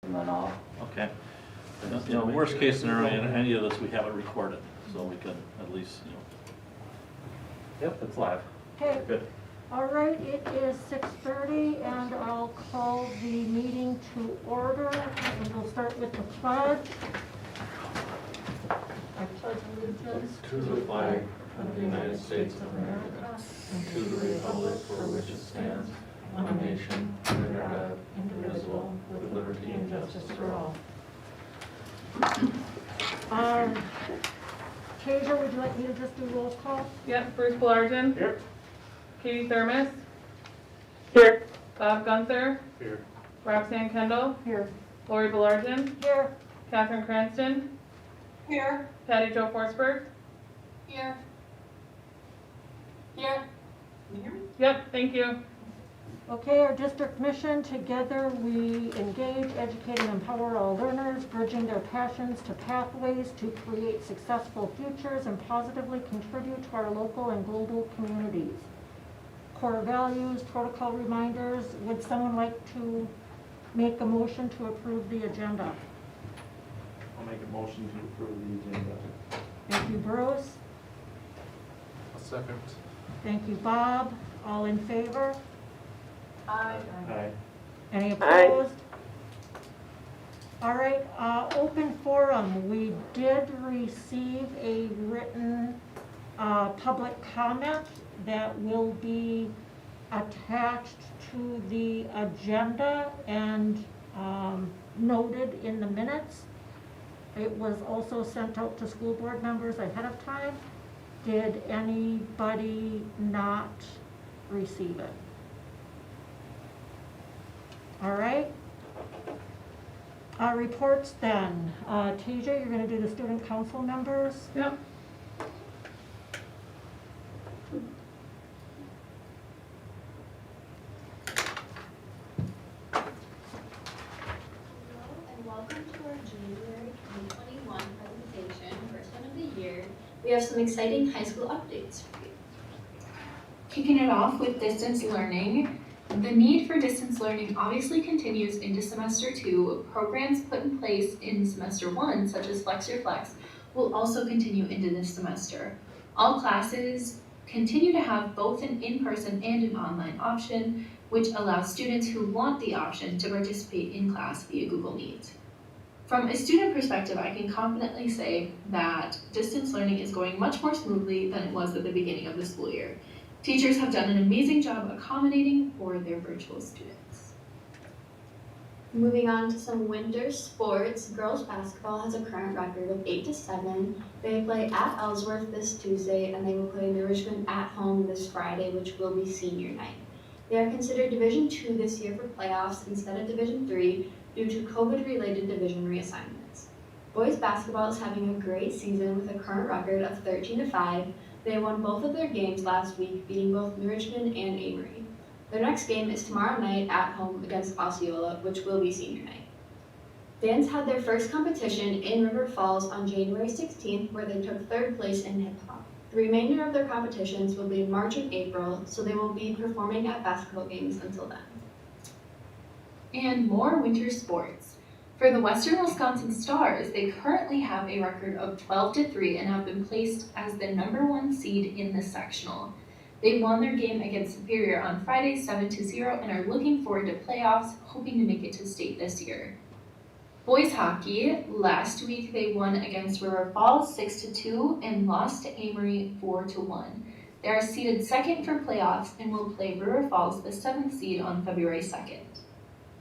and then off. Okay. You know, worst case scenario, in any of this, we have it recorded, so we can at least, you know. Yep, it's live. Okay, Good. all right, it is 6:30 and I'll call the meeting to order. And we'll start with the pledge. I pledge allegiance To the flag of the United States of America, and to the republic for which it stands, one nation, under God, indivisible, with liberty and justice for all. Tasia, would you like me to just do roll call? Yep, Bruce Belargin. Here. Katie Thermos. Here. Bob Gunther. Here. Roxanne Kendall. Here. Lori Belargin. Here. Catherine Cranston. Here. Patty Jo Forsberg. Here. Here. Yep, thank you. Okay, our district mission, together we engage, educate, and empower all learners, bridging their passions to pathways to create successful futures and positively contribute to our local and global communities. Core values, protocol reminders. Would someone like to make a motion to approve the agenda? I'll make a motion to approve the agenda. Thank you, Bruce. A second. Thank you, Bob. All in favor? Aye. Any opposed? All right, open forum. We did receive a written public comment that will be attached to the agenda and noted in the minutes. It was also sent out to school board members ahead of time. Did anybody not receive it? All right. Reports then. Tasia, you're going to do the student council members. Yep. And welcome to our January 2021 presentation, first one of the year. We have some exciting high school updates for you. Kicking it off with distance learning. The need for distance learning obviously continues into semester 2. Programs put in place in semester 1, such as Flex Your Flex, will also continue into this semester. All classes continue to have both an in-person and an online option, which allows students who want the option to participate in class via Google Meet. From a student perspective, I can confidently say that distance learning is going much more smoothly than it was at the beginning of the school year. Teachers have done an amazing job accommodating for their virtual students. Moving on to some winter sports, girls basketball has a current record of 8-7. They play at Ellsworth this Tuesday, and they will play Nourishment at home this Friday, which will be senior night. They are considered Division II this year for playoffs instead of Division III due to COVID-related division reassignments. Boys basketball is having a great season with a current record of 13-5. They won both of their games last week, beating both New Richmond and Amory. Their next game is tomorrow night at home against Osceola, which will be senior night. Dance had their first competition in River Falls on January 16th, where they took 3rd place in hip hop. The remainder of their competitions will be in March and April, so they will be performing at basketball games until then. And more winter sports. For the Western Wisconsin Stars, they currently have a record of 12-3 and have been placed as the #1 seed in the sectional. They won their game against Superior on Friday 7-0 and are looking forward to playoffs, hoping to make it to state this year. Boys hockey, last week they won against River Falls 6-2 and lost to Amory 4-1. They are seeded 2nd for playoffs and will play River Falls, the 7th seed, on February 2nd.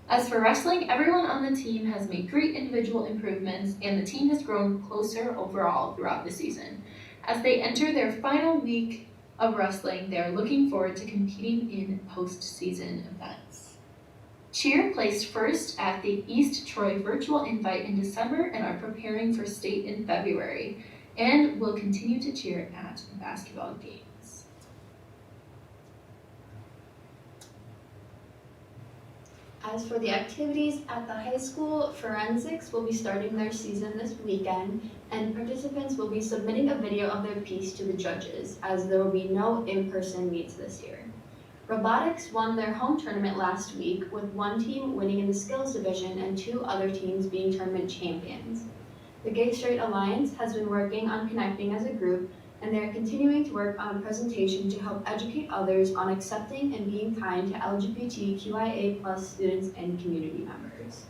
As for wrestling, everyone on the team has made great individual improvements and the team has grown closer overall throughout the season. As they enter their final week of wrestling, they are looking forward to competing in postseason events. Cheer placed first at the East Troy Virtual Invite in December and are preparing for state in February and will continue to cheer at basketball games. As for the activities at the high school, forensics will be starting their season this weekend, and participants will be submitting a video of their piece to the judges, as there will be no in-person meets this year. Robotics won their home tournament last week, with one team winning in the skills division and 2 other teams being tournament champions. The Gay Straight Alliance has been working on connecting as a group, and they are continuing to work on a presentation to help educate others on accepting and being kind to LGBTQIA+ students and community members.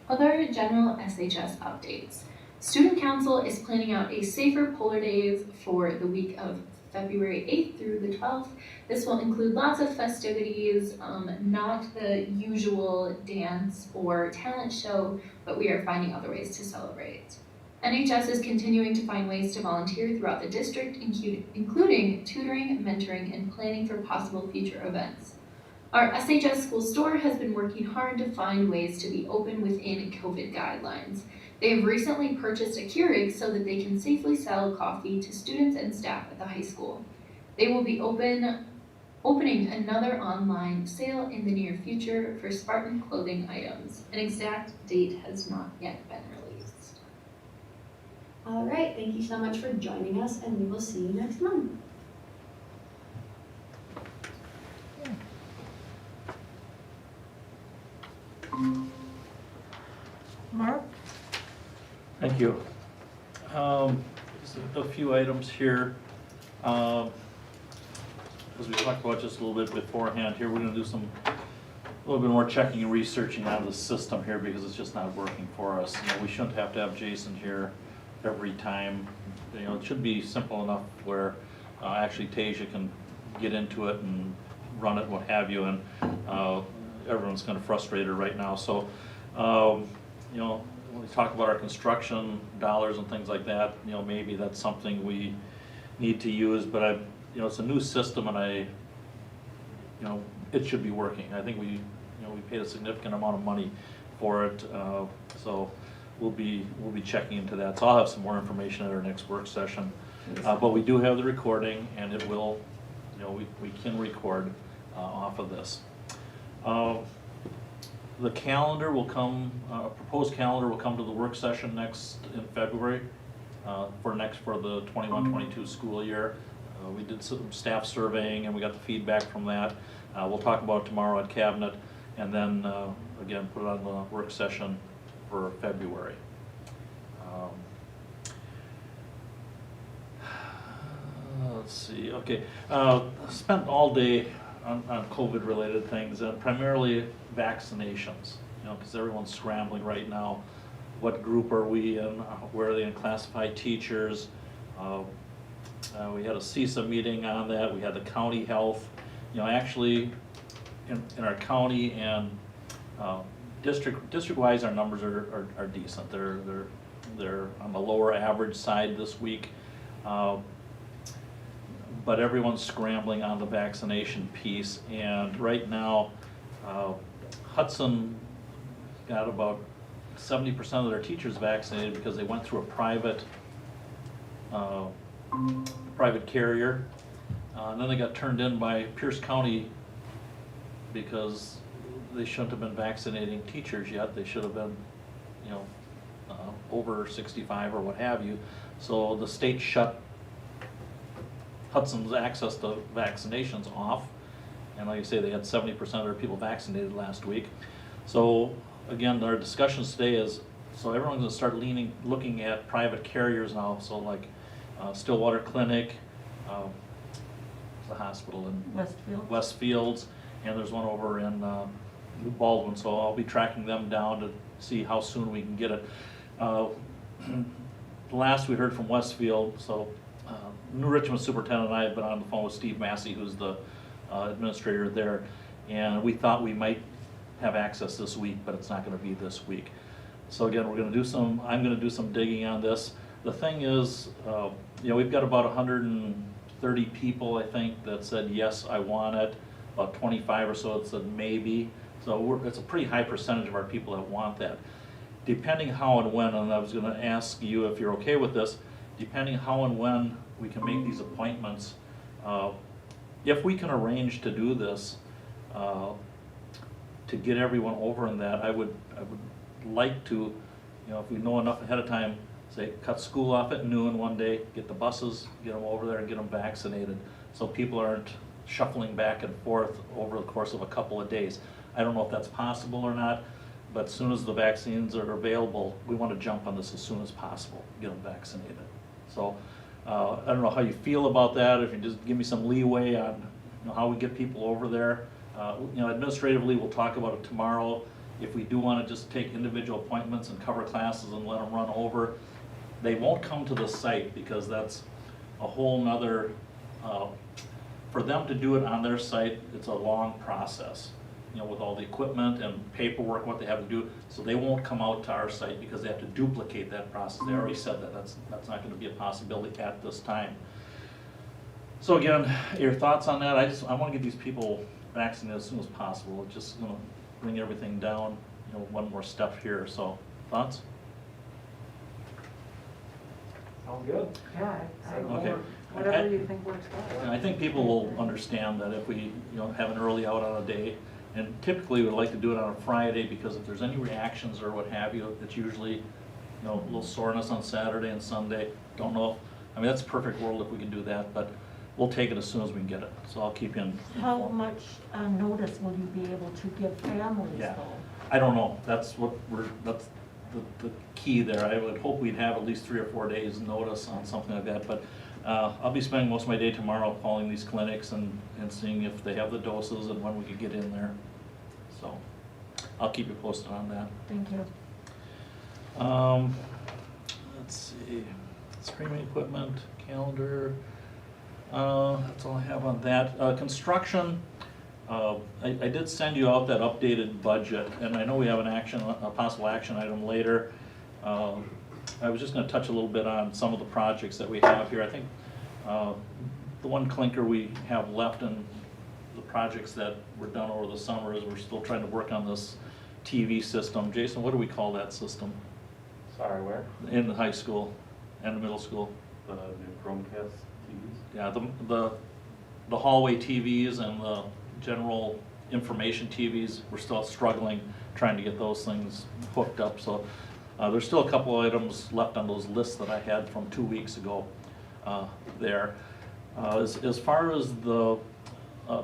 Other general SHS updates. Student Council is planning out a Safer Polar Days for the week of February 8th through the 12th. This will include lots of festivities, not the usual dance or talent show, but we are finding other ways to celebrate. NHS is continuing to find ways to volunteer throughout the district, including tutoring, mentoring, and planning for possible future events. Our SHS school store has been working hard to find ways to be open within COVID guidelines. They have recently purchased a Keurig so that they can safely sell coffee to students and staff at the high school. They will be opening another online sale in the near future for Spartan clothing items. An exact date has not yet been released. All right, thank you so much for joining us, and we will see you next month. Mark? Thank you. Just a few items here. As we talked about just a little bit beforehand here, we're gonna do a little bit more checking and researching on the system here because it's just not working for us. You know, we shouldn't have to have Jason here every time. You know, it should be simple enough where actually Tasia can get into it and run it, what have you, and everyone's kind of frustrated right now. So, you know, when we talk about our construction dollars and things like that, you know, maybe that's something we need to use, but you know, it's a new system and you know, it should be working. I think we paid a significant amount of money for it, so we'll be checking into that. So I'll have some more information at our next work session. But we do have the recording, and it will, you know, we can record off of this. The calendar will come, proposed calendar will come to the work session next in February for the 21-22 school year. We did some staff surveying and we got the feedback from that. We'll talk about it tomorrow at Cabinet, and then again put it on the work session for February. Let's see, okay. Spent all day on COVID-related things, and primarily vaccinations, you know, because everyone's scrambling right now. What group are we in? Where are they going to classify teachers? We had a CISA meeting on that. We had the county health. You know, actually, in our county and district-wise, our numbers are decent. They're on the lower average side this week. But everyone's scrambling on the vaccination piece, and right now, Hudson got about 70% of their teachers vaccinated because they went through a private carrier, and then they got turned in by Pierce County because they shouldn't have been vaccinating teachers yet. They should have been, you know, over 65 or what have you. So the state shut Hudson's access to vaccinations off, and like I say, they had 70% of their people vaccinated last week. So again, our discussions today is, so everyone's gonna start looking at private carriers now. So like Stillwater Clinic, the hospital in Westfields, and there's one over in New Baldwin. So I'll be tracking them down to see how soon we can get it. Last we heard from Westfield, so New Richmond Superintendent and I have been on the phone with Steve Massey, who's the administrator there, and we thought we might have access this week, but it's not going to be this week. So again, I'm going to do some digging on this. The thing is, you know, we've got about 130 people, I think, that said yes, I want it. About 25 or so that said maybe. So it's a pretty high percentage of our people that want that. Depending how and when, and I was going to ask you if you're okay with this, depending how and when we can make these appointments, if we can arrange to do this, to get everyone over in that, I would like to, you know, if we know enough ahead of time, say cut school off at noon one day, get the buses, get them over there and get them vaccinated, so people aren't shuffling back and forth over the course of a couple of days. I don't know if that's possible or not, but as soon as the vaccines are available, we want to jump on this as soon as possible, get them vaccinated. So, I don't know how you feel about that, if you just give me some leeway on, how we get people over there. Administratively, we'll talk about it tomorrow. If we do want to just take individual appointments and cover classes and let them run over, they won't come to the site because that's a whole nother, for them to do it on their site, it's a long process, with all the equipment and paperwork, what they have to do. So they won't come out to our site because they have to duplicate that process. They already said that, that's not going to be a possibility at this time. So again, your thoughts on that? I want to get these people vaccinated as soon as possible. It's just going to bring everything down, one more step here. So, thoughts? Sounds good. Yeah, Okay. whatever you think works best. And I think people will understand that if we, have an early out on a day, and typically we like to do it on a Friday, because if there's any reactions or what have you, it's usually, a little soreness on Saturday and Sunday. Don't know, that's a perfect world if we can do that, but we'll take it as soon as we can get it, so I'll keep you informed. How much notice will you be able to give families Yeah. though? I don't know, that's the key there. I would hope we'd have at least 3 or 4 days notice on something like that, but I'll be spending most of my day tomorrow calling these clinics and seeing if they have the doses and when we could get in there. So, I'll keep you posted on that. Thank you. Let's see, streaming equipment, calendar, that's all I have on that. Construction, I did send you out that updated budget, and I know we have a possible action item later. I was just gonna touch a little bit on some of the projects that we have here. I think, the one clinker we have left in the projects that were done over the summer is we're still trying to work on this TV system. Jason, what do we call that system Sorry, where? in the high school and the middle school? The new Chromecast TVs? Yeah, the hallway TVs and the general information TVs, we're still struggling trying to get those things hooked up. So there's still a couple items left on those lists that I had from 2 weeks ago there. As far as the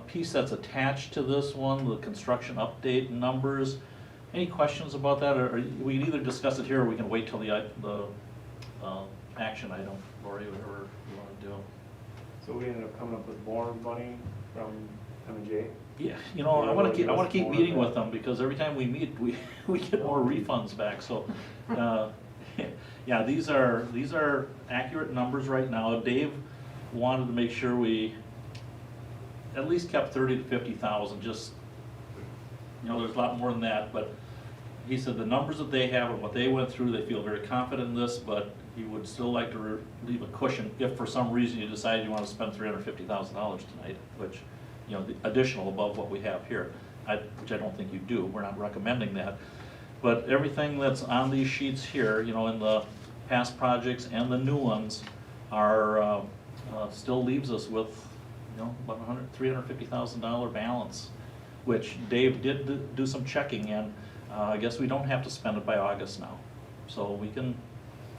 piece that's attached to this one, the construction update numbers, any questions about that? Or we can either discuss it here or we can wait till the action item, Lori, whatever you want to do. So we ended up coming up with more money from M&J? Yeah, I want to keep meeting with them, because every time we meet, we get more refunds back, so, yeah, these are accurate numbers right now. Dave wanted to make sure we at least kept 30 to 50,000, just, there's a lot more than that, but he said the numbers that they have and what they went through, they feel very confident in this, but he would still like to leave a cushion if for some reason you decided you want to spend $350,000 tonight, which, the additional above what we have here, which I don't think you do. We're not recommending that. But everything that's on these sheets here, in the past projects and the new ones, are still leaves us with, about $350,000 balance, which Dave did do some checking in. I guess we don't have to spend it by August now, so we can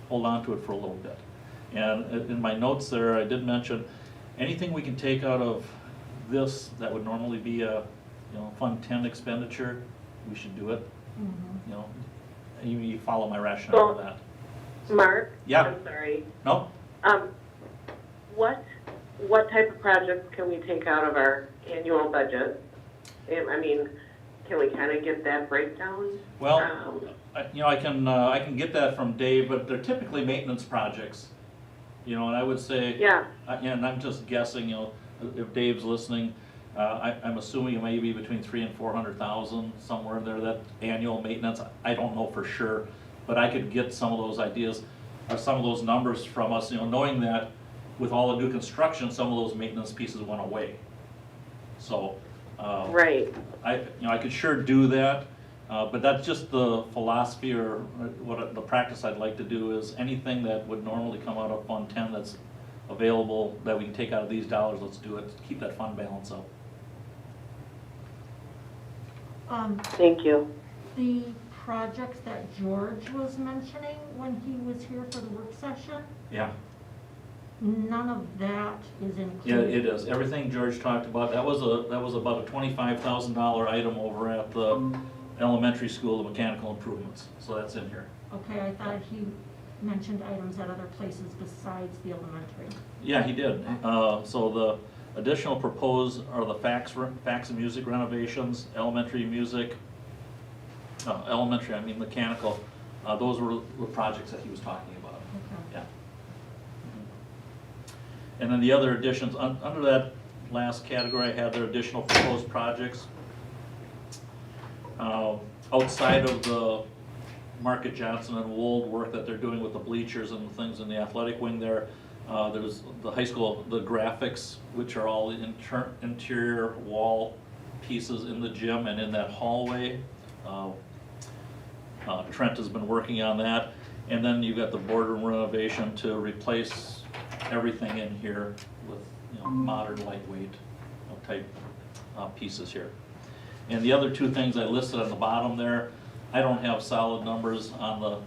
hold on to it for a little bit. And in my notes there, I did mention anything we can take out of this that would normally be a Fund 10 expenditure, we should do it. You follow my rationale with that. Mark? Yeah. I'm sorry. No? What type of projects can we take out of our annual budget? Can we kind of get that breakdown? Well, I can get that from Dave, but they're typically maintenance projects. And I would say, Yeah, and I'm just guessing, if Dave's listening, I'm assuming it may be between 300,000 and 400,000, somewhere in there, that annual maintenance. I don't know for sure, but I could get some of those ideas, or some of those numbers from us, knowing that with all the new construction, some of those maintenance pieces went away. So, right. I could sure do that, but that's just the philosophy, or the practice I'd like to do is anything that would normally come out of Fund 10 that's available, that we can take out of these dollars, let's do it, keep that fund balance up. Thank you. The projects that George was mentioning when he was here for the work session, Yeah. None of that is Yeah, included. it is. Everything George talked about, that was about a $25,000 item over at the elementary school, the mechanical improvements. So that's in here. Okay, I thought he mentioned items at other places besides the elementary. Yeah, he did. So the additional proposed are the fax and music renovations, elementary music, mechanical. Those were the projects that he was talking about. Okay. Yeah. And then the other additions, under that last category, I had their additional proposed projects. Outside of the Market Johnson and Wold work that they're doing with the bleachers and the things in the athletic wing there, there's the high school, the graphics, which are all interior wall pieces in the gym and in that hallway. Trent has been working on that. And then you've got the boardroom renovation to replace everything in here with, modern lightweight type pieces here. And the other two things I listed on the bottom there, I don't have solid numbers on the,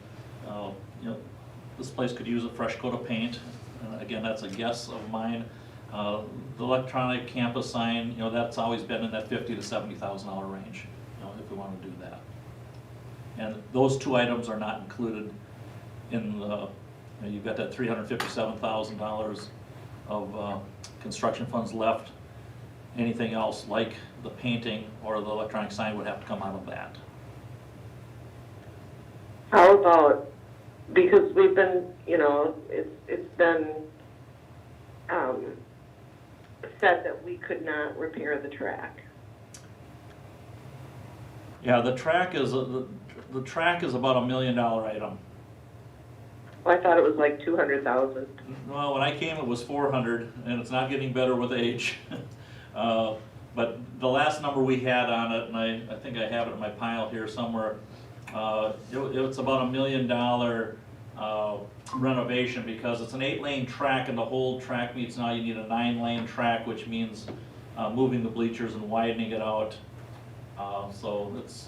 this place could use a fresh coat of paint. And again, that's a guess of mine. The electronic campus sign, that's always been in that $50,000 to $70,000 range, if we want to do that. And those two items are not included in the, you've got that $357,000 of construction funds left. Anything else like the painting or the electronic sign would have to come out of that. How about, because we've been, it's been said that we could not repair the track. Yeah, the track is the track is about $1 million item. Well, I thought it was like 200,000. Well, when I came, it was 400, and it's not getting better with age. But the last number we had on it, and I think I have it in my pile here somewhere, it's about $1 million renovation, because it's an 8-lane track, and the whole track meets now, you need a 9-lane track, which means moving the bleachers and widening it out. So it's,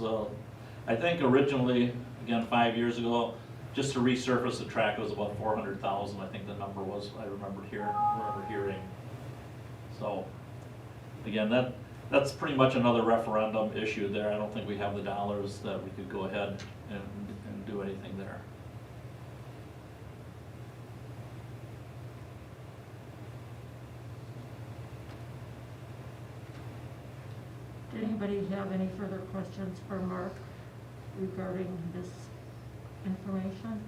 I think originally, again, 5 years ago, just to resurface the track, it was about 400,000. I think the number was, I remember hearing. So, again, that's pretty much another referendum issue there. I don't think we have the dollars that we could go ahead and do anything there. Did anybody have any further questions for Mark regarding this information?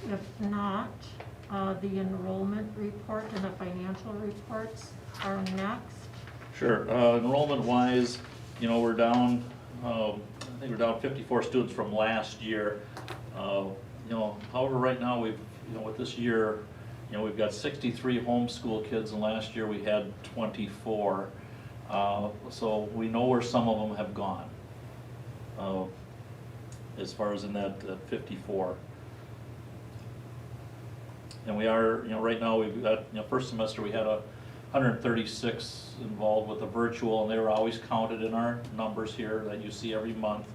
If not, the enrollment report and the financial reports are next. Sure. Enrollment wise, we're down, I think we're down 54 students from last year. However, right now we've, with this year, we've got 63 homeschool kids, and last year we had 24. So we know where some of them have gone, as far as in that 54. And we are, right now we've got, first semester we had 136 involved with the virtual, and they were always counted in our numbers here that you see every month.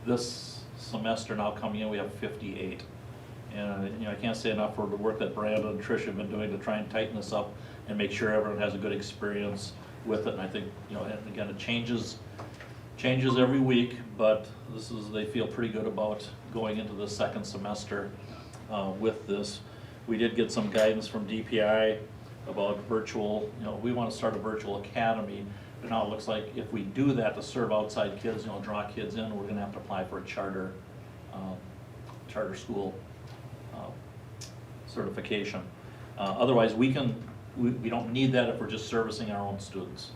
This semester now coming in, we have 58. And I can't say enough for the work that Brandon and Trish have been doing to try and tighten this up and make sure everyone has a good experience with it. And I think, and again, it changes every week, but they feel pretty good about going into the second semester with this. We did get some guidance from DPI about virtual, we want to start a virtual academy, but now it looks like if we do that to serve outside kids, draw kids in, we're gonna have to apply for a charter school certification. Otherwise, we don't need that if we're just servicing our own students.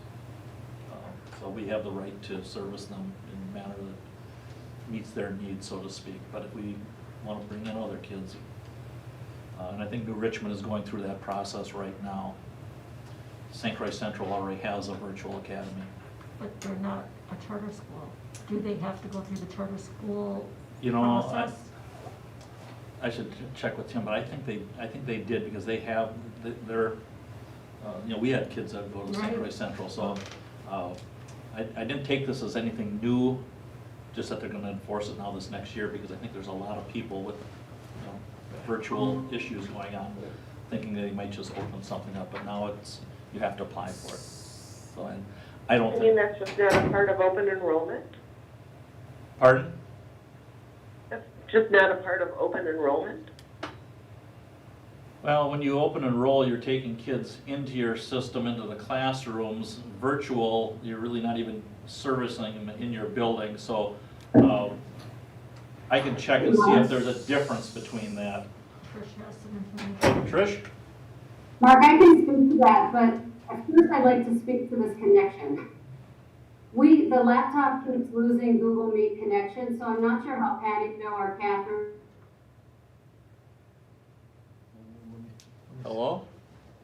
So we have the right to service them in a manner that meets their needs, so to speak. But if we want to bring in other kids, and I think New Richmond is going through that process right now. St. Croix Central already has a virtual academy. But they're not a charter school. Do they have to go through the charter school I process? should check with Tim, but I think they did, because they have their, we had kids that go to St. Croix Central, so I didn't take this as anything new just that they're gonna enforce it now this next year, because I think there's a lot of people with, virtual issues going on, thinking they might just open something up, but now you have to apply for it. So, and I don't I mean, think, that's just not a part of open enrollment? pardon? That's just not a part of open enrollment? Well, when you open enroll, you're taking kids into your system, into the classrooms. Virtual, you're really not even servicing them in your building, so I can check and see if there's a difference between that. Trish has some information. Trish? Mark, I can speak to that, but first I'd like to speak to this connection. The laptop keeps losing Google Meet connection, so I'm not sure how Patty, Bill, or Catherine. Hello?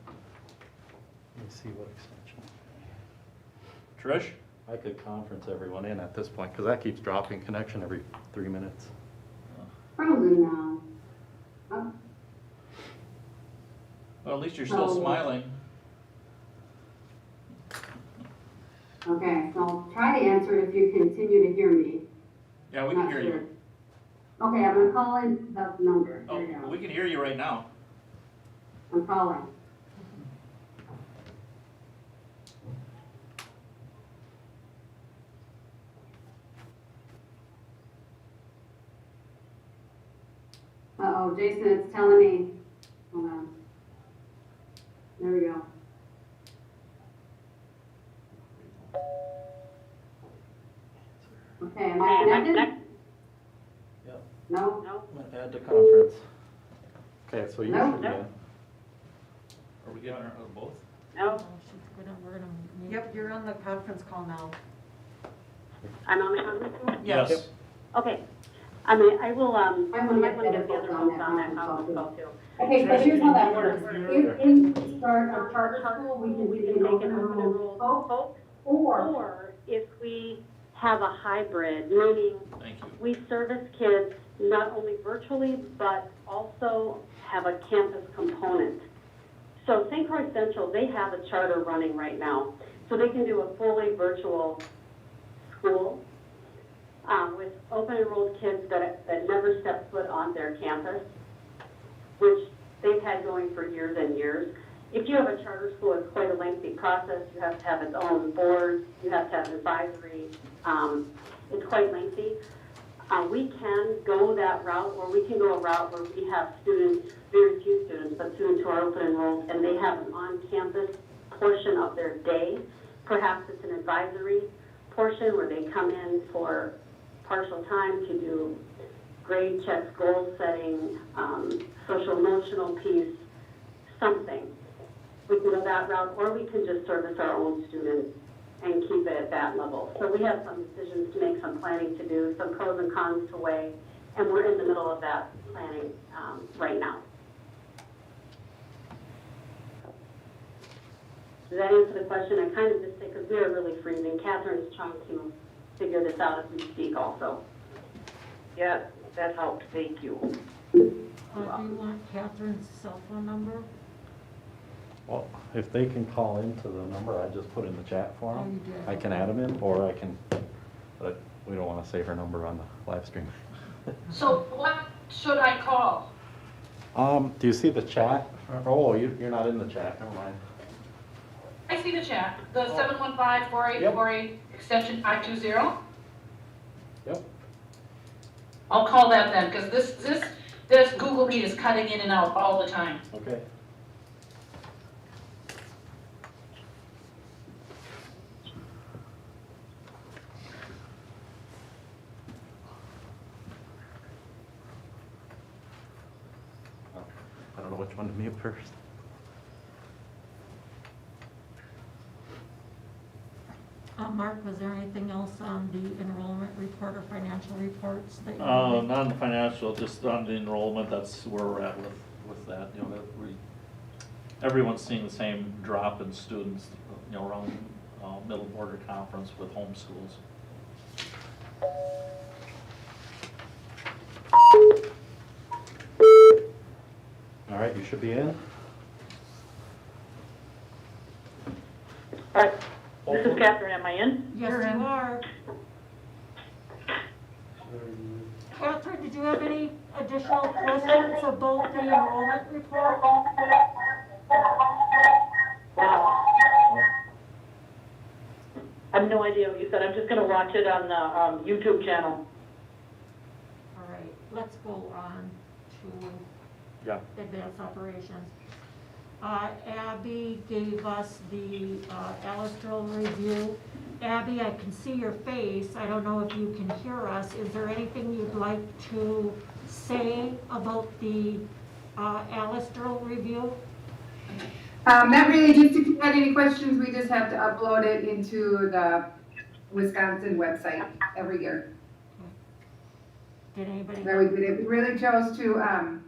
Let me see what extension. Trish? I could conference everyone in at this point, because that keeps dropping connection every 3 minutes. Frozen now. Oh, Well, at least you're still Oh. smiling. okay, so I'll try to answer it if you continue to hear me. Yeah, we can Not hear sure. you. Okay, I'm gonna call in the number. Oh, Here you go. we can hear you right now. I'm calling. Uh-oh, Jason, it's telling me, hold on. There we go. Okay, am I connected? Yep. No? I'm gonna add to conference. Okay, so you No. should be in. Are we getting our both? No, We're gonna mute. Yep, you're on the conference call now. I'm on the conference call? Yes. Okay. I mean, I will, I I'm might gonna want to get get the other folks on that conference call too. Okay, so here's how that works. If we start a charter school, we can We do can an make open an open enrollment enrollment vote, vote, or or if we have a hybrid, meaning Thank you. we service kids not only virtually, but also have a campus component. So St. Croix Central, they have a charter running right now. So they can do a fully virtual school with open enrolled kids that never step foot on their campus, which they've had going for years and years. If you have a charter school, it's quite a lengthy process. You have to have its own board, you have to have advisory. It's quite lengthy. We can go that route, or we can go a route where we have students, very few students, but students who are open enrolled, and they have an on-campus portion of their day. Perhaps it's an advisory portion where they come in for partial time to do grade checks, goal setting, social emotional piece, something. We can go that route, or we can just service our own students and keep it at that level. So we have some decisions to make, some planning to do, some pros and cons to weigh, and we're in the middle of that planning right now. Does that answer the question? I kind of just say, because we are really freezing. Catherine's trying to figure this out as we speak also. Yeah, that helped, thank you. Do you want Catherine's cell phone number? Well, if they can call into the number I just put in the chat for Oh, them, you did. I can add them in, or I can, but we don't want to say her number on the live stream. So what should I call? Do you see the chat? Oh, you're not in the chat, never mind. I see the chat, the 715-4848 extension 520. Yep. I'll call that then, because this Google Meet is cutting in and out all the time. Okay. I don't know which one to mute first. Mark, was there anything else on the enrollment report or financial reports that you? Not on the financial, just on the enrollment, that's where we're at with that, you know, that everyone's seeing the same drop in students, you know, around middle border conference with homeschools. All right, you should be in. All right, this is Catherine, am I in? Yes, you are. Catherine, did you have any additional questions about the enrollment report? I have no idea what you said. I'm just gonna watch it on the YouTube channel. All right, let's go on to Yeah. advanced operations. Abby gave us the Alistair review. Abby, I can see your face. I don't know if you can hear us. Is there anything you'd like to say about the Alistair review? Not really, just if you had any questions, we just have to upload it into the Wisconsin website every year. Did anybody? That we did it. We really chose to,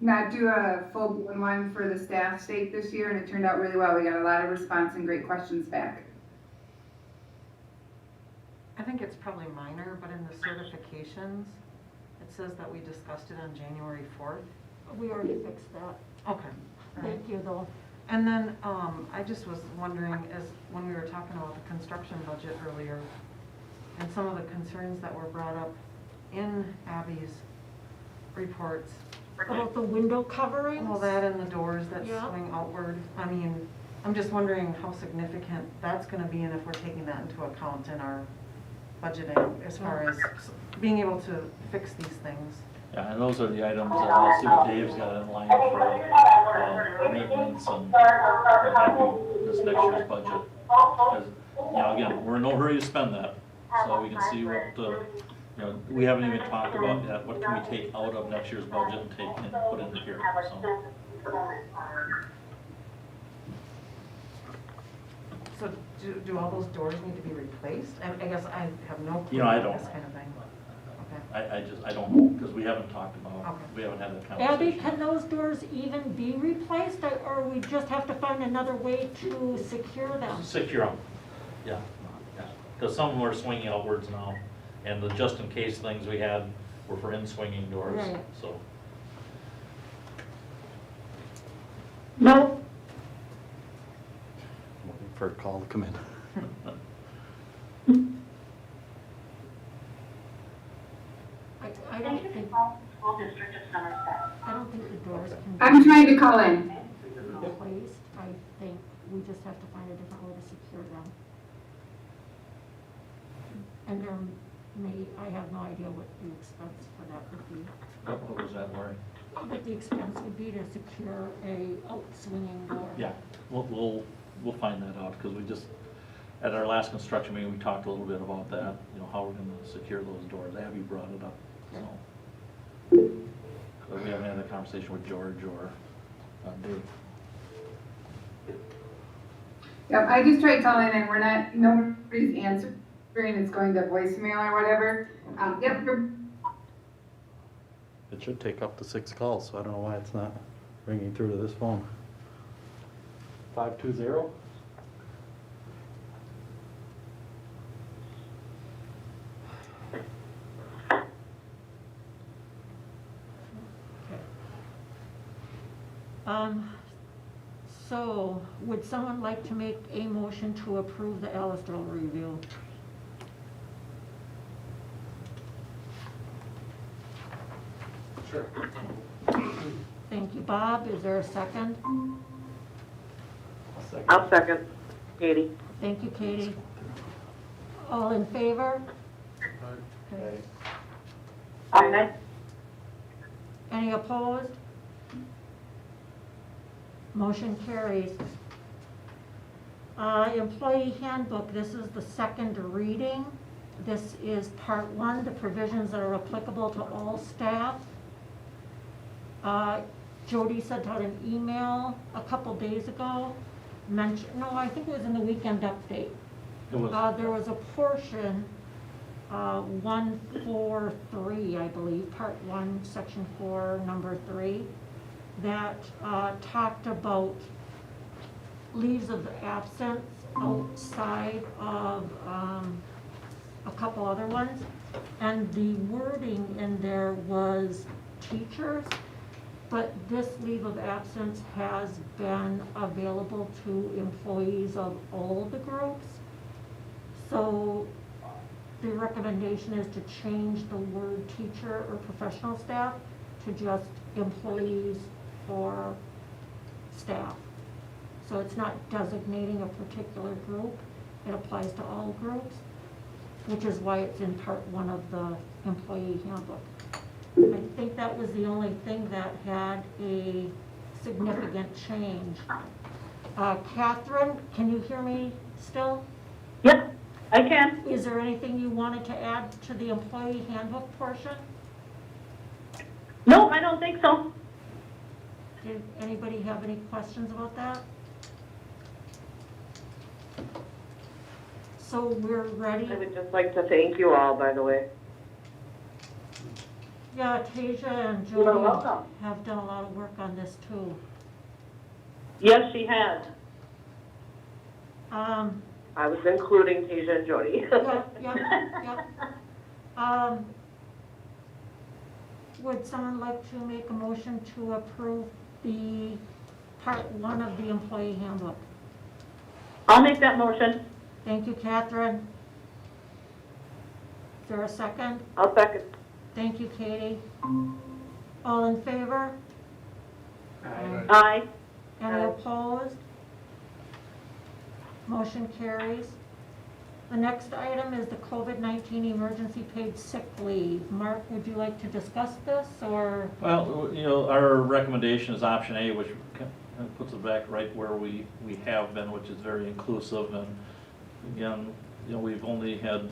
not do a full one for the staff stake this year, and it turned out really well. We got a lot of response and great questions back. I think it's probably minor, but in the certifications, it says that we discussed it on January 4th. We already fixed that. Okay. Thank you, though. And then, I just was wondering, as, when we were talking about the construction budget earlier, and some of the concerns that were brought up in Abby's reports, About the window coverings? all that and the doors that Yeah. swing outward, I mean, I'm just wondering how significant that's gonna be and if we're taking that into account in our budgeting as far as being able to fix these things. Yeah, and those are the items that I'll see what Dave's got in line for maintenance and this next year's budget. Because, you know, again, we're in no hurry to spend that, so we can see what, you know, we haven't even talked about yet, what can we take out of next year's budget and take and put into here, so. So do all those doors need to be replaced? I guess I have no clue You know, I on don't. this kind of thing. Okay. I don't know, because we haven't talked about, Okay. we haven't had that Abby, conversation. can those doors even be replaced, or we just have to find another way to secure them? Secure them, yeah, yeah. Because some of them are swinging outwards now, and the just-in-case things we had were for in-swinging doors, Right. so. Looking for a call to come in. I don't think, I don't think the doors can I'm be trying to call in. replaced. I think we just have to find a different way to secure them. And there may, I have no idea what the expense for that would be. What was that, Lori? What the expense would be to secure a out-swinging door. Yeah, we'll find that out, because we just, at our last construction meeting, we talked a little bit about that, you know, how we're gonna secure those doors. Abby brought it up, so. But we haven't had that conversation with George or Dave. Yep, I just tried calling and we're not, nobody's answering, it's going to voicemail or whatever. Yep, It should take up to 6 calls, so I don't know why it's not ringing through to this phone. 520? So, would someone like to make a motion to approve the Alistair review? Sure. Thank you, Bob. Is there a second? I'll second, Katie. Thank you, Katie. All in favor? Okay. Aye. Any opposed? Motion carries. Employee handbook, this is the second reading. This is part one, the provisions that are applicable to all staff. Jody sent out an email a couple days ago, I think it was in the weekend update. It was, There was a portion, 143, I believe, part one, section 4, number 3, that talked about leaves of absence outside of a couple other ones. And the wording in there was teachers, but this leave of absence has been available to employees of all the groups. So the recommendation is to change the word teacher or professional staff to just employees or staff. So it's not designating a particular group, it applies to all groups, which is why it's in part 1 of the employee handbook. I think that was the only thing that had a significant change. Catherine, can you hear me still? Yep, I can. Is there anything you wanted to add to the employee handbook portion? No, I don't think so. Did anybody have any questions about that? So we're ready. I would just like to thank you all, by the way. Yeah, Tasia and You're Jody welcome. have done a lot of work on this too. Yes, she has. Um, I was including Tasia and Jody. yeah. Would someone like to make a motion to approve the part 1 of the employee handbook? I'll make that motion. Thank you, Catherine. Is there a second? I'll second. Thank you, Katie. All in favor? Aye. Any opposed? Motion carries. The next item is the COVID-19 emergency paid sick leave. Mark, would you like to discuss this, or? Well, you know, our recommendation is option A, which kind of puts it back right where we have been, which is very inclusive. And again, you know, we've only had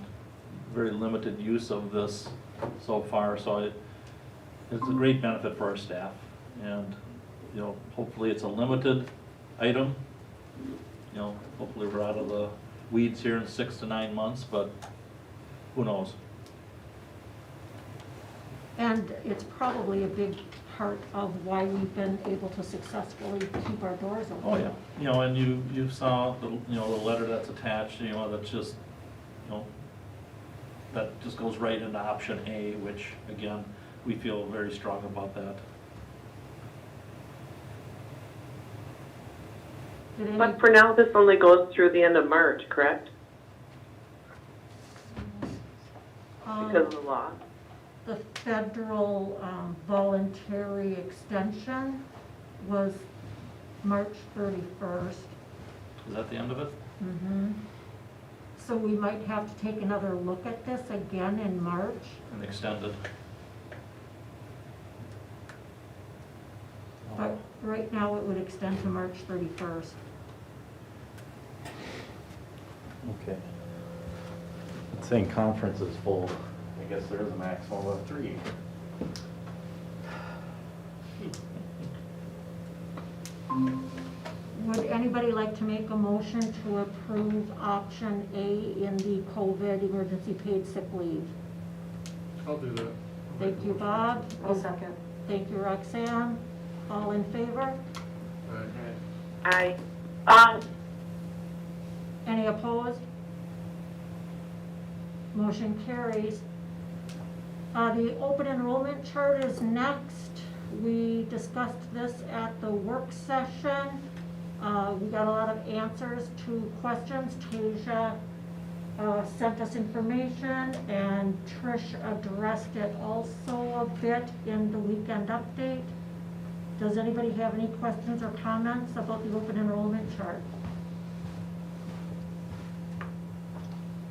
very limited use of this so far, so it's a great benefit for our staff. And, you know, hopefully it's a limited item. You know, hopefully we're out of the weeds here in 6 to 9 months, but who knows? And it's probably a big part of why we've been able to successfully keep our doors open. Oh, yeah. You know, and you saw the, you know, the letter that's attached, you know, that's just, you know, that just goes right into option A, which, again, we feel very strong about that. But for now, this only goes through the end of March, correct? Because of the law. The federal voluntary extension was March 31st. Is that the end of it? Mm-hmm. So we might have to take another look at this again in March. And extended? But right now, it would extend to March 31st. Okay. Saying conference is full, I guess there is a maximum of 3. Would anybody like to make a motion to approve option A in the COVID emergency paid sick leave? I'll do that. Thank you, Bob. I'll second. Thank you, Roxanne. All in favor? Aye. Any opposed? Motion carries. The open enrollment chart is next. We discussed this at the work session. We got a lot of answers to questions. Tasia sent us information, and Trish addressed it also a bit in the weekend update. Does anybody have any questions or comments about the open enrollment chart?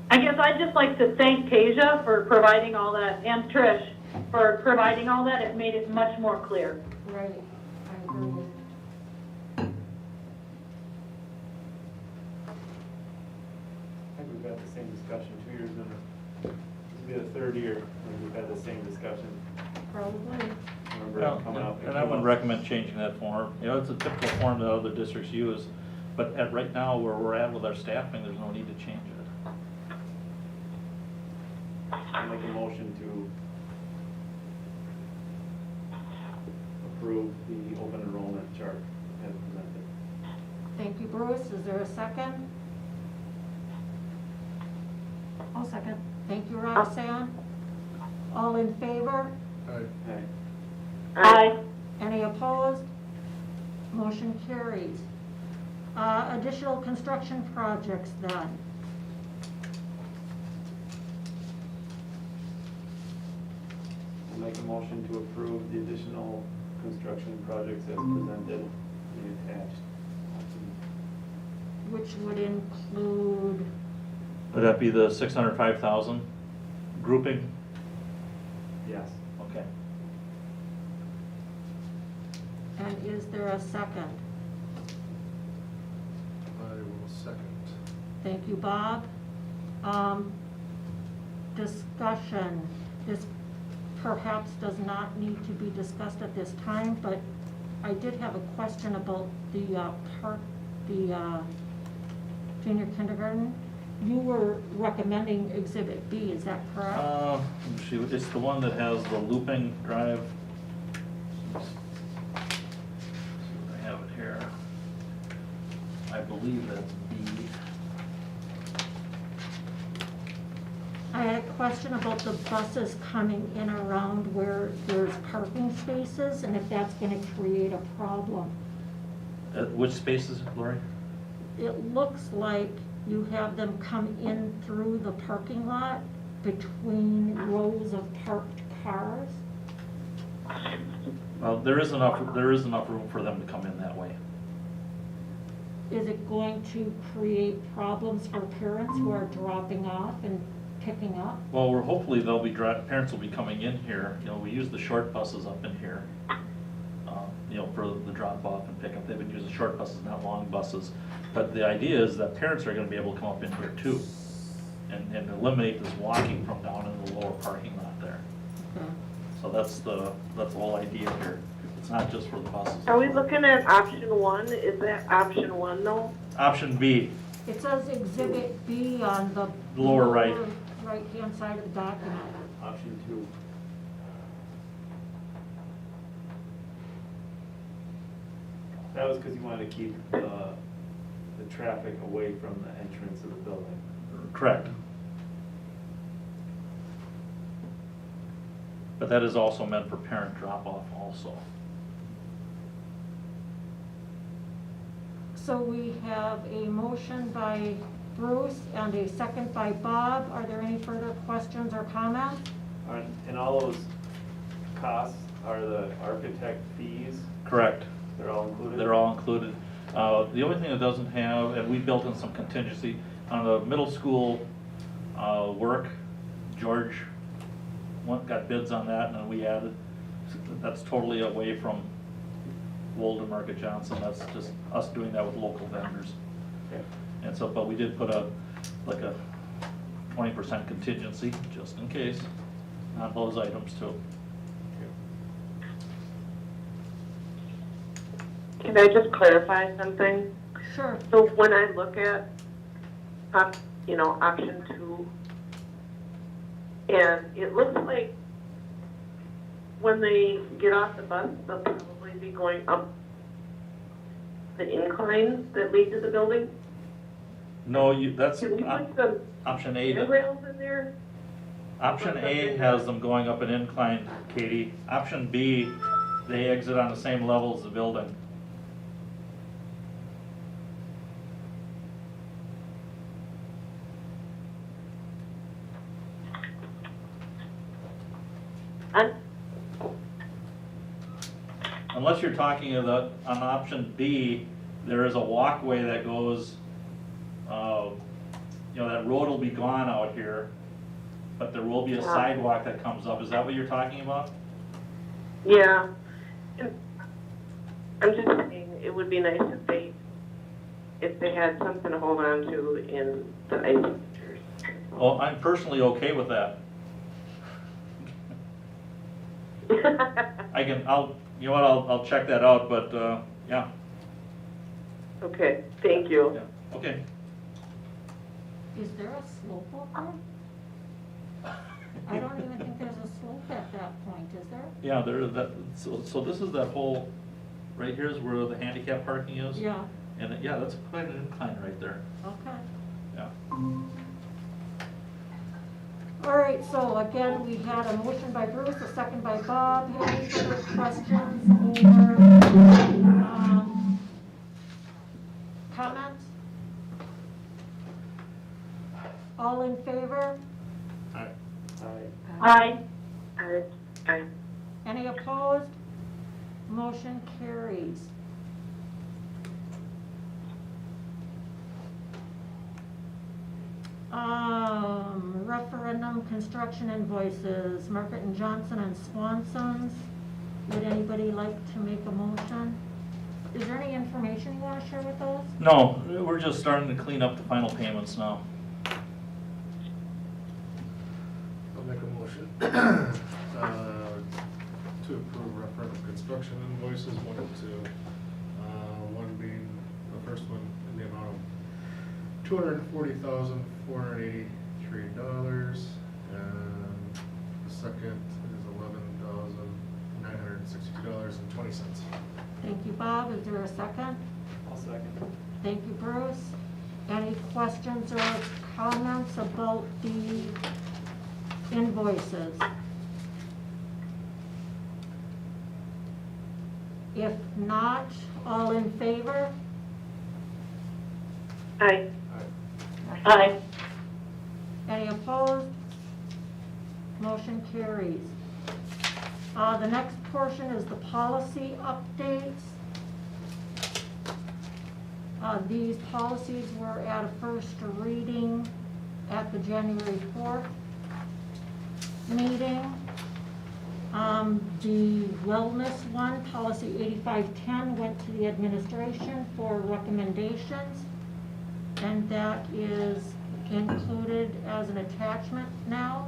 I guess I'd just like to thank Tasia for providing all that, and Trish for providing all that. It made it much more clear. Right, I agree. I think we've had the same discussion 2 years in a, this will be the 3rd year when we've had the same discussion. Probably. Remember Well, it coming up. and I would recommend changing that form. You know, it's a typical form that other districts use, but at right now where we're at with our staffing, there's no need to change it. I make a motion to approve the open enrollment chart as presented. Thank you, Bruce. Is there a second? I'll second. Thank you, Roxanne. All in favor? Aye. Aye. Any opposed? Motion carries. Additional construction projects then. make a motion to approve the additional construction projects as presented and attached. Which would include, Would that be the 605,000 grouping? Yes. Okay. and is there a second? I will second. Thank you, Bob. Discussion. This perhaps does not need to be discussed at this time, but I did have a question about the junior kindergarten. You were recommending Exhibit B, is that correct? It's the one that has the looping drive. Let's see what I have it here. I believe that's B. I had a question about the buses coming in around where there's parking spaces, and if that's gonna create a problem. Which spaces, Lori? It looks like you have them come in through the parking lot between rows of parked cars. Well, there is enough room for them to come in that way. Is it going to create problems for parents who are dropping off and picking up? Well, hopefully parents will be coming in here. You know, we use the short buses up in here, you know, for the drop off and pickup. They've been using short buses, not long buses. But the idea is that parents are gonna be able to come up in here too and eliminate this walking from down in the lower parking lot there. Okay. So that's the whole idea here. It's not just for the buses. Are we looking at option one? Is that option one though? Option B, It says Exhibit B on the Lower right. right-hand side of the document. Option 2. That was because you wanted to keep the traffic away from the entrance of the building. correct. But that is also meant for parent drop off also. So we have a motion by Bruce and a second by Bob. Are there any further questions or comments? And all those costs are the architect fees? Correct. They're all included? They're all included. The only thing it doesn't have, and we built in some contingency, on the middle school work, George got bids on that, and then we added, that's totally away from Wold and Market Johnson. That's just us doing that with local vendors. Okay. And so, but we did put a 20% contingency, just in case, on those items too. Can I just clarify something? Sure. So when I look at, option 2, and it looks like when they get off the bus, they'll probably be going up the inclines that lead to the building. No, that's Can we put some option A. rails in there? Option A has them going up an incline, Katie. Option B, they exit on the same level as the building. Unless you're talking about, on option B, there is a walkway that goes, that road will be gone out here, but there will be a sidewalk that comes up. Is that what you're talking about? Yeah. And I'm just saying, it would be nice if they had something to hold on to in the ice centers. Well, I'm personally okay with that. I'll check that out, but, yeah. Okay, thank you. Yeah, okay. Is there a slope up there? I don't even think there's a slope at that point, is there? Yeah, there is that, so this is that whole, right here is where the handicap parking is. Yeah, And, yeah, that's quite an incline right there, okay. yeah. All right, so again, we had a motion by Bruce, a second by Bob. Any further questions or comments? All in favor? Aye. Aye. Aye. Aye. Any opposed? Motion carries. Referendum construction invoices, Market and Johnson and Swanson's. Would anybody like to make a motion? Is there any information you want to share with those? No, we're just starting to clean up the final payments now. I'll make a motion to approve referendum construction invoices, 1 and 2. One being, the first one in the amount of $240,483, and the second is $11,962.20. Thank you, Bob. Is there a second? I'll second. Thank you, Bruce. Any questions or comments about the invoices? If not, all in favor? Aye. Aye. Any opposed? Motion carries. The next portion is the policy updates. These policies were at a first reading at the January 4th meeting. The wellness one, policy 8510, went to the administration for recommendations, and that is included as an attachment now.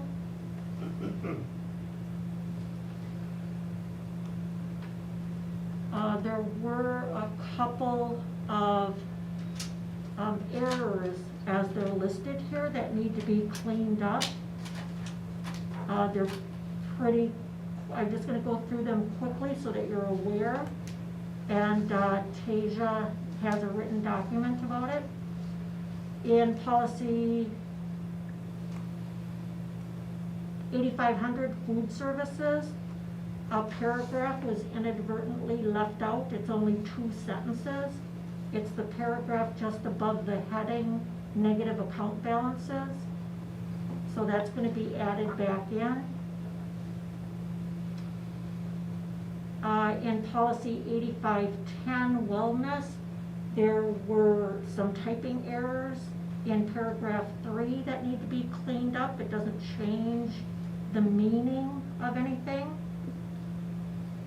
There were a couple of errors as they're listed here that need to be cleaned up. They're pretty, I'm just going to go through them quickly so that you're aware. And Tasia has a written document about it. In policy 8500, food services, a paragraph was inadvertently left out. It's only 2 sentences. It's the paragraph just above the heading, negative account balances. So that's going to be added back in. In policy 8510, wellness, there were some typing errors in paragraph 3 that need to be cleaned up. It doesn't change the meaning of anything.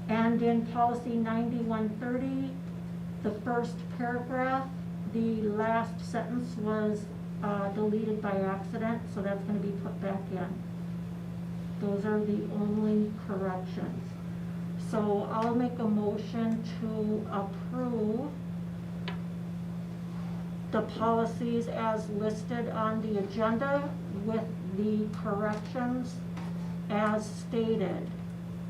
And in policy 9130, the first paragraph, the last sentence was deleted by accident, so that's going to be put back in. Those are the only corrections. So I'll make a motion to approve the policies as listed on the agenda with the corrections as stated.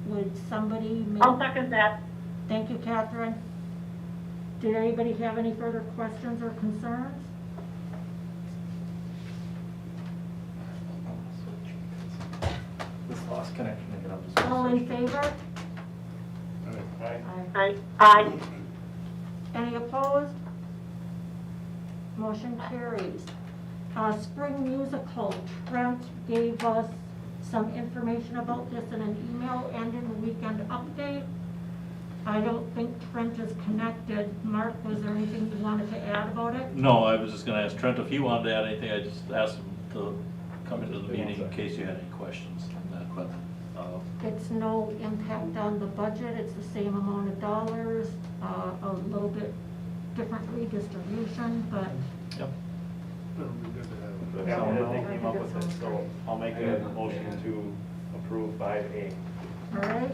Would somebody make? I'll second that. Thank you, Catherine. Did anybody have any further questions or concerns? This lost connection again. I'm just All in favor? Aye. Aye. Aye. Any opposed? Motion carries. Spring musical, Trent gave us some information about this in an email and in the weekend update. I don't think Trent is connected. Mark, was there anything you wanted to add about it? No, I was just gonna ask Trent if he wanted to add anything. I just asked him to come into the meeting in case you had any questions on that, but, It's no impact on the budget. It's the same amount of dollars, a little bit different redistribution, but yep. That'll be good to have. Yeah, Sound they out? came up with it, so I'll make a motion to approve 5A. all right.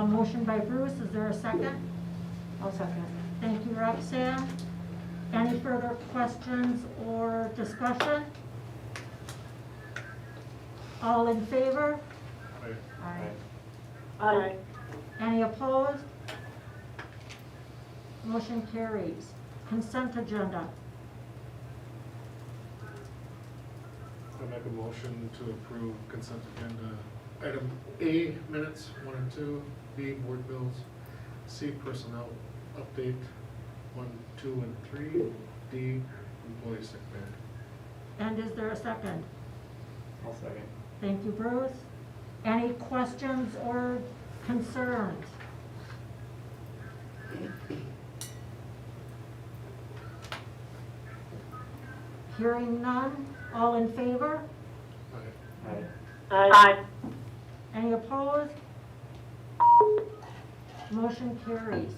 Motion by Bruce, is there a second? I'll second. Thank you, Roxanne. Any further questions or discussion? All in favor? Aye. Aye. Any opposed? Motion carries. Consent agenda. I'll make a motion to approve consent agenda. Item A, minutes 1 and 2, B, board bills, C, personnel update 1, 2, and 3, D, employee sick pay. And is there a second? I'll second. Thank you, Bruce. Any questions or concerns? Hearing none, all in favor? Aye. Aye. Any opposed? Motion carries.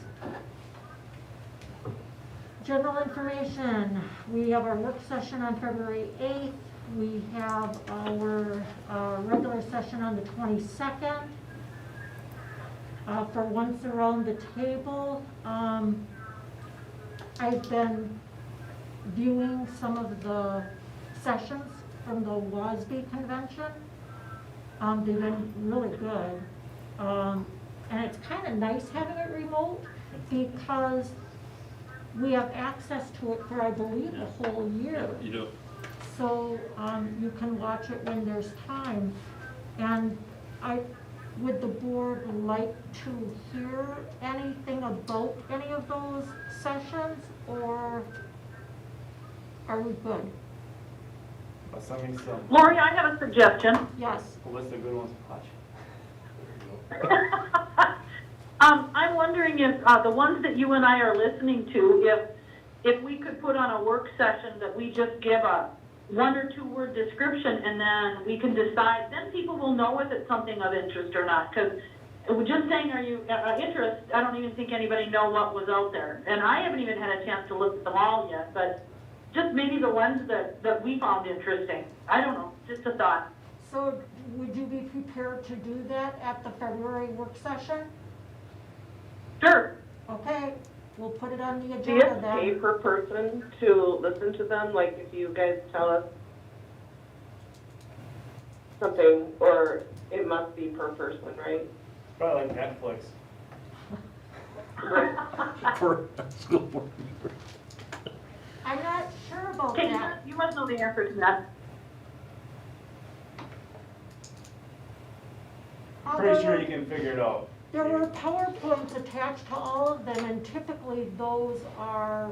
General information, we have our work session on February 8th. We have our regular session on the 22nd. For once around the table, I've been viewing some of the sessions from the WASB convention. They've been really good. And it's kind of nice having it remote because we have access to it for, I believe, the whole year. You do. So you can watch it when there's time. And would the board like to hear anything about any of those sessions, or are we good? Send me some, Lori, I have a suggestion. Yes. a list of good ones to watch. I'm wondering if the ones that you and I are listening to, if we could put on a work session that we just give a 1 or 2 word description, and then we can decide, then people will know if it's something of interest or not. Because just saying, are you interested, I don't even think anybody know what was out there. And I haven't even had a chance to look at them all yet, but just maybe the ones that we found interesting. I don't know, just a thought. So would you be prepared to do that at the February work session? Sure. Okay, we'll put it on the Do you agenda have to pay then. per person to listen to them? Like if you guys tell us something, or it must be per person, right? Probably like Netflix. For school board members. I'm not sure about Okay, that. you must know the answer to that. Pretty sure you can figure it out. There were PowerPoints attached to all of them, and typically those are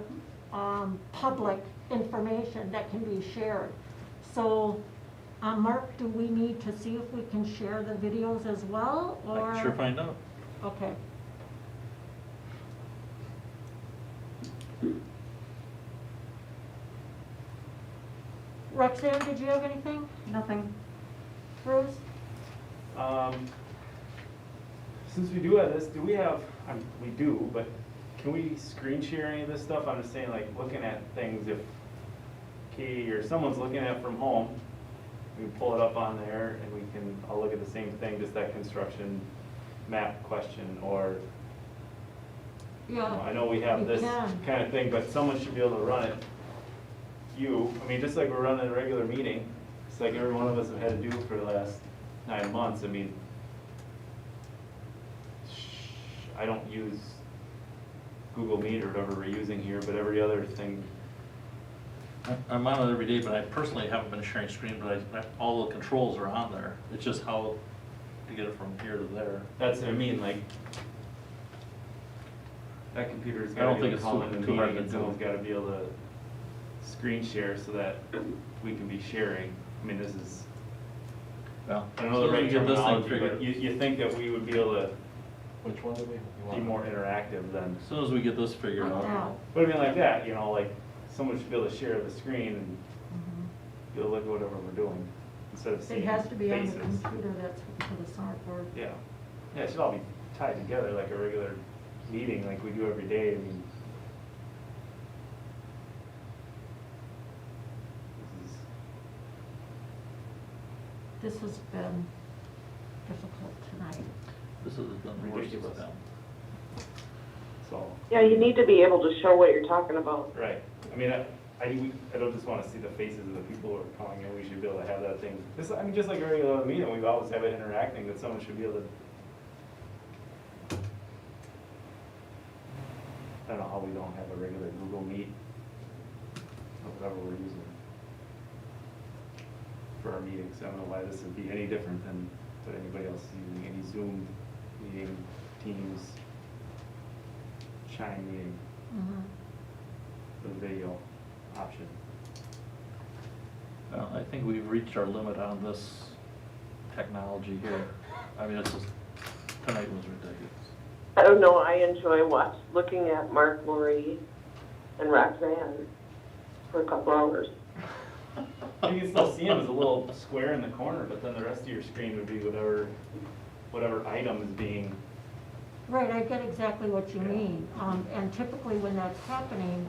public information that can be shared. So, Mark, do we need to see if we can share the videos as well, I or? can sure find out. Okay. Roxanne, did you have anything? Nothing. Bruce? Since we do have this, do we have, we do, but can we screen share any of this stuff? I'm just saying, like, looking at things, if Katie or someone's looking at it from home, we can pull it up on there and we can all look at the same thing, just that construction map question, or, you know, I know we have we this can. kind of thing, but someone should be able to run it. I mean, just like we're running a regular meeting, it's like every one of us have had to do for the last 9 months. I mean, I don't use Google Meet or whatever we're using here, but every other thing. I'm on it every day, but I personally haven't been sharing screen, but all the controls are on there. It's just how to get it from here to there. That's what I mean, like, that computer's I gotta don't be think able to it's call in the too hard meeting, to and do. someone's gotta be able to screen share so that we can be sharing. I mean, this is, Well, I don't know the right get this thing terminology, figured. but you think that we would be able to Which one do we? be more interactive than, As soon as we get this figured Like out. now. but I mean like that, you know, like, someone should be able to share the screen and be able to look at whatever we're doing, instead of seeing It has to be on the faces. computer that's hooked to the soundboard. Yeah, yeah, it should all be tied together like a regular meeting, like we do every day. I mean, This has been difficult tonight. This is the worst Ridiculous. of them. so, Yeah, you need to be able to show what you're talking about. right, I mean, I don't just wanna see the faces of the people who are calling in, we should be able to have that thing. This, I mean, just like a regular meeting, we always have it interacting, that someone should be able to. I don't know how we don't have a regular Google Meet, or whatever we're using for our meetings. I don't know why this would be any different than what anybody else is using, any Zoom meeting, Teams, Chime meeting, the video option. Well, I think we've reached our limit on this technology here. I mean, it's just, tonight was ridiculous. I don't know, I enjoy looking at Mark, Lori, and Roxanne for a couple hours. You can still see them as a little square in the corner, but then the rest of your screen would be whatever item is being. Right, I get exactly what you mean. And typically when that's happening,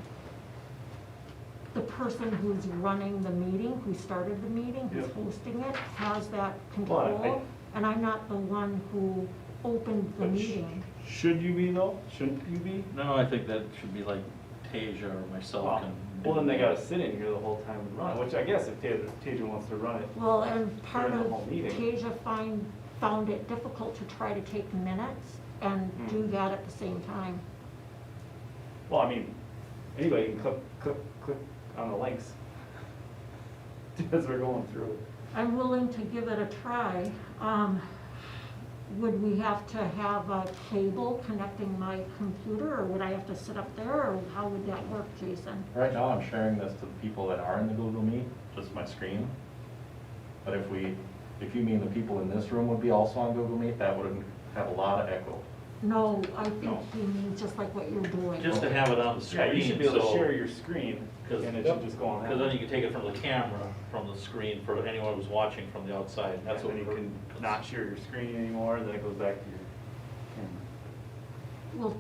the person who's running the meeting, who started the meeting, who's Yep. hosting it, has that Well, I- control. And I'm not the one who opened the But meeting. Should you be though? Shouldn't you be? No, I think that should be like Tasia or myself can. Well, then they gotta sit in here the whole time and run it, which I guess if Tasia wants to run it. Well, and part During of the whole meeting. Tasia found it difficult to try to take minutes and do that at the same time. Well, I mean, anybody can click on the links as we're going through it. I'm willing to give it a try. Would we have to have a cable connecting my computer, or would I have to sit up there, or how would that work, Jason? Right now, I'm sharing this to the people that are in the Google Meet, just my screen. But if you mean the people in this room would be also on Google Meet, that would have a lot of echo. No, I think No. he means just like what you're doing. Just to have it on the screen. Yeah, you should be able to so- share your screen, and it should just go on that. Because then you can take it from the camera, from the screen, for anyone who's watching from the outside. That's when you can not share your screen anymore, and then it goes back to your camera. Well,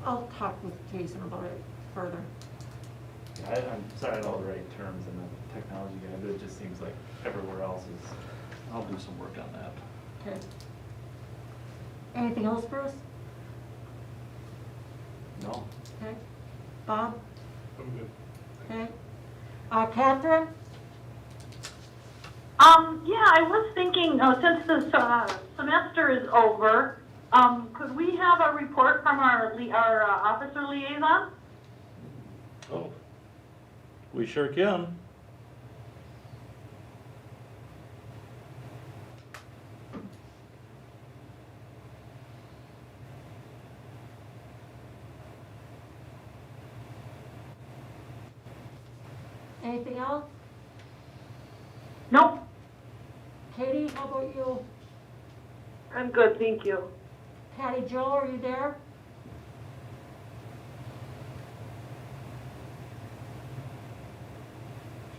I'll talk with Jason about it further. Yeah, I'm sorry, I don't know the right terms in the technology guy, but it just seems like everywhere else is. I'll do some work on that. Okay. Anything else, Bruce? No. Okay. Bob? I'm good. Okay. Catherine? Yeah, I was thinking, since the semester is over, could we have a report from our officer liaison? Oh, we sure can. Anything else? Nope, Katie, how about you? I'm good, thank you. Patty Jo, are you there?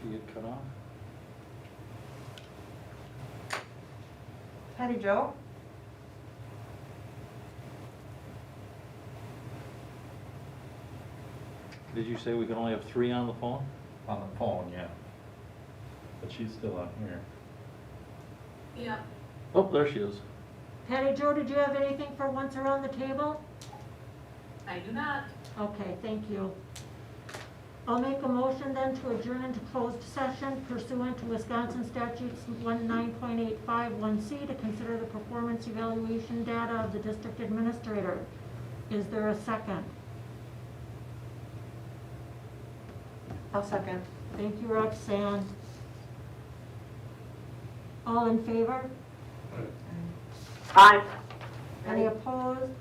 She get cut off? Patty Jo? Did you say we can only have 3 on the phone? On the phone, yeah. But she's still on here. Yeah. Oh, there she is. Patty Jo, did you have anything for once around the table? I do not. Okay, thank you. I'll make a motion then to adjourn into closed session pursuant to Wisconsin statutes 19.851C to consider the performance evaluation data of the district administrator. Is there a second? I'll second. Thank you, Roxanne. All in favor? Aye. Any opposed?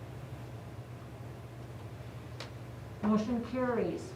Motion carries.